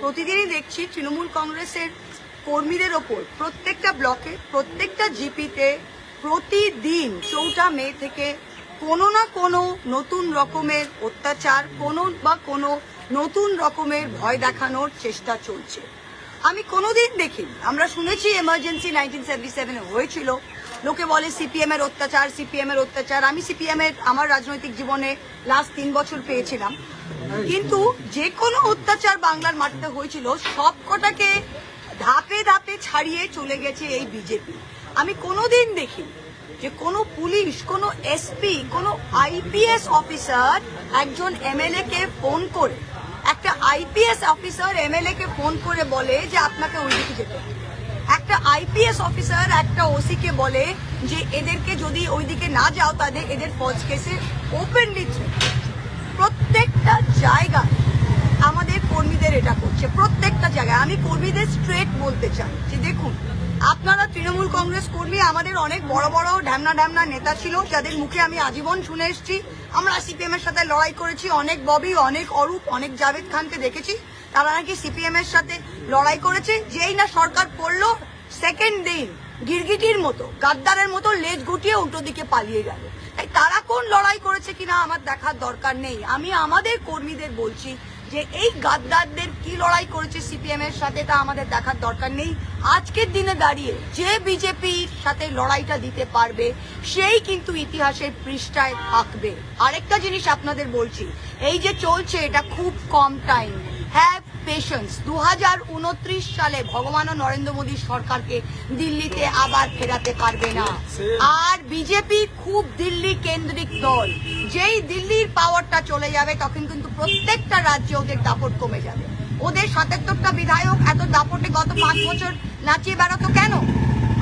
প্রতিদিনই দেখছি তৃণমূল কংগ্রেসের কর্মীদের ওপর প্রত্যেকটা ব্লকে প্রত্যেকটা জিপিতে প্রতিদিন 4 মে থেকে কোনো না কোনো নতুন রকমের অত্যাচার কোনো নতুন রকমের ভয় দেখানোর চেষ্টা চলছে। আমি কোনোদিন দেখিনি। আমরা শুনেছি এমার্জেন্সি 1977 হয়েছিল, লোকে বলে সিপিএম এর অত্যাচার। আমি সিপিএম এর আমার রাজনৈতিক জীবনে লাস্ট 3 বছর পেয়েছিলাম, কিন্তু যে কোনো অত্যাচার বাংলার মাটিতে হয়েছিল সবকটাকে ধাপে ধাপে ছাড়িয়ে চলে গেছে এই বিজেপি। আমি কোনোদিন দেখিনি যে কোনো পুলিশ, কোনো এসপি, কোনো আইপিএস অফিসার একজন এমএলএ কে ফোন করে, একটা আইপিএস অফিসার এমএলএ কে ফোন করে বলে যে আপনাকে ওইদিকে যেতে হবে। একটা আইপিএস অফিসার একটা ওসি কে বলে যে এদেরকে যদি ওইদিকে না যাও তাদের এদের ফলস কেসে ওপেনলি প্রত্যেকটা জায়গায় আমাদের কর্মীদের এটা করছে, প্রত্যেকটা জায়গায়। আমি কর্মীদের স্ট্রেট বলতে চাই যে দেখুন, আপনারা তৃণমূল কংগ্রেস কর্মী, আমাদের অনেক বড় বড় ঢ্যামনা নেতা ছিল যাদের মুখে আমি আজীবন শুনে এসেছি। আমরা সিপিএম এর সাথে লড়াই করেছি, অনেক ববি, অনেক অরূপ, অনেক জাভেদ খানকে দেখেছি তারা নাকি সিপিএম এর সাথে লড়াই করেছে। যেই না সরকার পড়লো সেকেন্ড দিন গিরগিটির মতো, গাদ্দারের মতো লেজ গুটিয়ে উল্টো দিকে পালিয়ে গেল। তাই তারা কোন লড়াই করেছে কিনা আমার দেখার দরকার নেই। আমি আমাদের কর্মীদের বলছি যে এই গাদ্দারদের কি লড়াই করেছে সিপিএম এর সাথে তা আমাদের দেখার দরকার নেই। আজকের দিনে দাঁড়িয়ে যে বিজেপির সাথে লড়াইটা দিতে পারবে সেই কিন্তু ইতিহাসের পৃষ্ঠায় থাকবে। আরেকটা জিনিস আপনাদের বলছি, এই যে চলছে এটা খুব কম টাইম, হ্যাভ পেশেন্স। 2029 সালে ভগবান নরেন্দ্র মোদী সরকারকে দিল্লিতে আবার ফেরাতে পারবে না। আর বিজেপি খুব দিল্লি কেন্দ্রিক দল, যেই দিল্লির পাওয়ারটা চলে যাবে তখন কিন্তু প্রত্যেকটা রাজ্যে ওদের দাপট কমে যাবে। ওদের 77টা বিধায়ক এত দাপটে গত 5 বছর নাচিয়ে বেড়াতো কেন?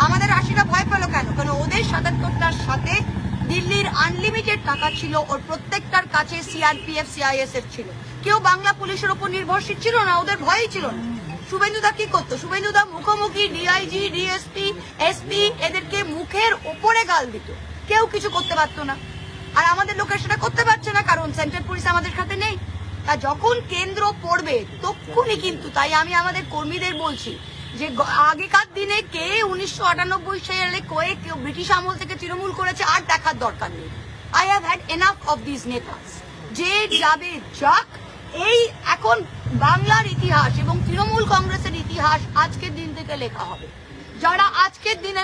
আমাদের 80টা ভয় পেল কেন? কারণ ওদের 77টার সাথে দিল্লির আনলিমিটেড টাকা ছিল, ওর প্রত্যেকটার কাছে সিআরপিএফ সিআইএসএফ ছিল। কেউ বাংলা পুলিশের উপর নির্ভরশীল ছিল না, ওদের ভয়ই ছিল না। শুভেন্দুদা কি করতো? শুভেন্দুদা মুখোমুখি ডিআইজি, ডিএসপি, এসপি এদেরকে মুখের ওপরে গাল দিত, কেউ কিছু করতে পারতো না। আর আমাদের লোকের সেটা করতে পারছে না কারণ সেন্ট্রাল পুলিশ আমাদের সাথে নেই। তা যখন কেন্দ্র পড়বে তখনই কিন্তু, তাই আমি আমাদের কর্মীদের বলছি যে আগেকার দিনে কে 1998 সালে কেউ ব্রিটিশ আমল থেকে তৃণমূল করেছে আর দেখার দরকার নেই। I have had enough of this নেতাস। যে যাবে যাক, এই এখন বাংলার ইতিহাস এবং তৃণমূল কংগ্রেসের ইতিহাস আজকের দিন থেকে লেখা হবে। যারা আজকের দিনে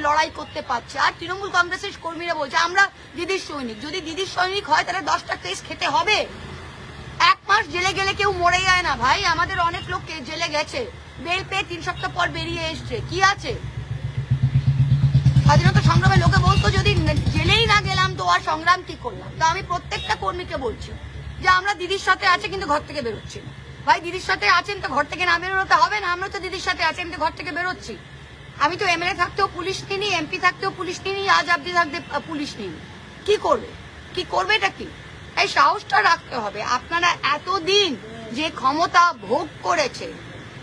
লড়াই করতে পারছে, আর তৃণমূল কংগ্রেসের কর্মীরা বলছে আমরা দিদির সৈনিক। যদি দিদির সৈনিক হয় তাহলে 10টা কেস খেতে হবে। 1 মাস জেলে গেলে কেউ মরে যায় না ভাই। আমাদের অনেক লোক জেলে গেছে, বেল পেয়ে 3 সপ্তাহ পর বেরিয়ে এসছে। কি আছে? স্বাধীনতা সংগ্রামে লোকে বলতো যদি জেলেই না গেলাম তো আর সংগ্রাম কি করলাম। তো আমি প্রত্যেকটা কর্মীকে বলছি যে আমরা দিদির সাথে আছি কিন্তু ঘর থেকে বেরোচ্ছি না। ভাই দিদির সাথে আছেন তো ঘর থেকে না বেরোতে হবে না? আমরা তো দিদির সাথে আছি, আমি তো ঘর থেকে বেরোচ্ছি। আমি তো এমএলএ থাকতেও পুলিশ নিই, এমপি থাকতেও পুলিশ নিই, আজ অব্দি থাকতে পুলিশ নিই। কি করবে এটা কি? এই সাহসটা রাখতে হবে। আপনারা এতদিন যে ক্ষমতা ভোগ করেছে,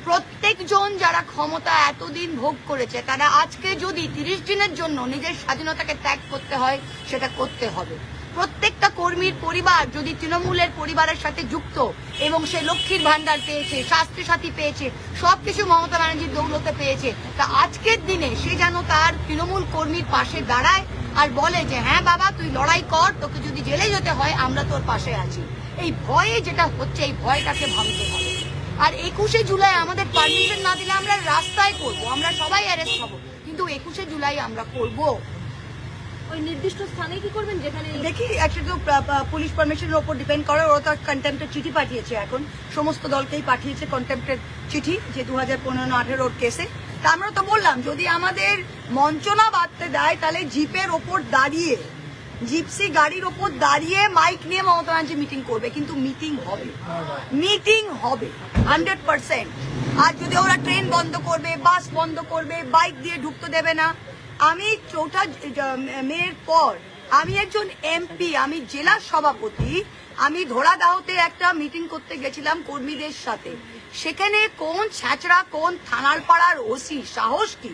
প্রত্যেকজন যারা ক্ষমতা এতদিন ভোগ করেছে তারা আজকে যদি 30 দিনের জন্য নিজের স্বাধীনতাকে ত্যাগ করতে হয় সেটা করতে হবে। প্রত্যেকটা কর্মীর পরিবার যদি তৃণমূলের পরিবারের সাথে যুক্ত এবং সে লক্ষ্মীর ভান্ডার পেয়েছে, স্বাস্থ্য সাথী পেয়েছে, সবকিছু মমতা ব্যানার্জির দৌলতে পেয়েছে, তা আজকের দিনে সে যেন তার তৃণমূল কর্মীর পাশে দাঁড়ায় আর বলে যে হ্যাঁ বাবা তুই লড়াই কর, তোকে যদি জেলে যেতে হয় আমরা তোর পাশে আছি। এই ভয়ে যেটা হচ্ছে এই ভয়টাকে ভাঙতে হবে। আর 21শে জুলাই আমাদের পারমিশন না দিলে আমরা রাস্তায় করবো, আমরা সবাই অ্যারেস্ট হবো, কিন্তু 21শে জুলাই আমরা করবো। ওই নির্দিষ্ট স্থানে কি করবেন যেখানে দেখি অ্যাকচুয়ালি তো পুলিশ পারমিশনের উপর ডিপেন্ড করে। ওরা তো কন্টেম্পটের চিঠি পাঠিয়েছে, এখন সমস্ত দলকেই পাঠিয়েছে কন্টেম্পটের চিঠি যে 2015-18 কেসে। তা আমরা তো বললাম যদি আমাদের মঞ্চনা বাঁধতে দেয় তাহলে জিপের ওপর দাঁড়িয়ে, জিপসি গাড়ির ওপর দাঁড়িয়ে মাইক নিয়ে মমতা ব্যানার্জি মিটিং করবে, কিন্তু মিটিং হবে 100%। আর যদি ওরা ট্রেন বন্ধ করবে, বাস বন্ধ করবে, বাইক দিয়ে ঢুকতে দেবে না। আমি 4 মের পর আমি একজন এমপি, আমি জেলা সভাপতি, আমি ধরাদাহতে একটা মিটিং করতে গেছিলাম কর্মীদের সাথে। সেখানে কোন ছ্যাচড়া, কোন থানার পাড়ার ওসি সাহস কি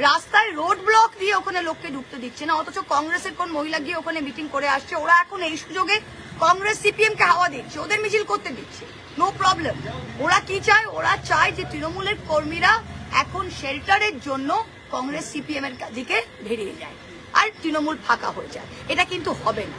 রাস্তায় রোড ব্লক দিয়ে ওখানে লোককে ঢুকতে দিচ্ছে না, অথচ কংগ্রেসের কোন মহিলা গিয়ে ওখানে মিটিং করে আসছে। ওরা এখন এই সুযোগে কংগ্রেস সিপিএম কে হাওয়া দিচ্ছে, ওদের মিছিল করতে দিচ্ছে, নো প্রবলেম। ওরা কি চায়? ওরা চায় যে তৃণমূলের কর্মীরা এখন শেল্টারের জন্য কংগ্রেস সিপিএম এর দিকে বেরিয়ে যায় আর তৃণমূল ফাঁকা হয়ে যায়। এটা কিন্তু হবে না।